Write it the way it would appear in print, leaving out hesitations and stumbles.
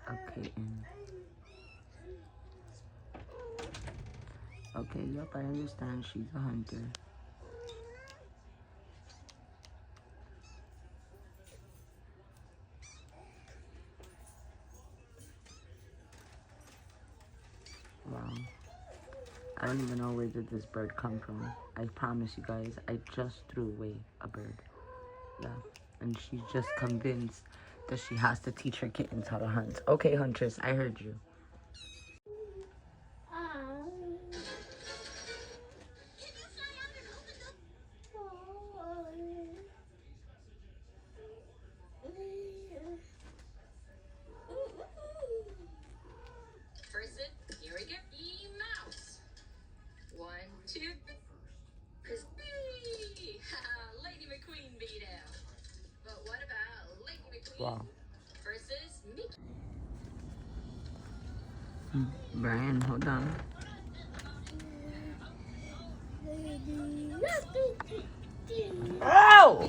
Okay. Okay, yep, I understand. She's a hunter. Wow. I don't even know where did this bird come from. I promise you guys, I just threw away a bird. Yeah. And she's just convinced that she has to teach her kittens how to hunt. Okay, Huntress, I heard you. Person, here we go. Mouse. 1, 2, 'cause Lady McQueen beat out. But what about Lady McQueen Wow. versus Mickey? Brian, hold on. Oh!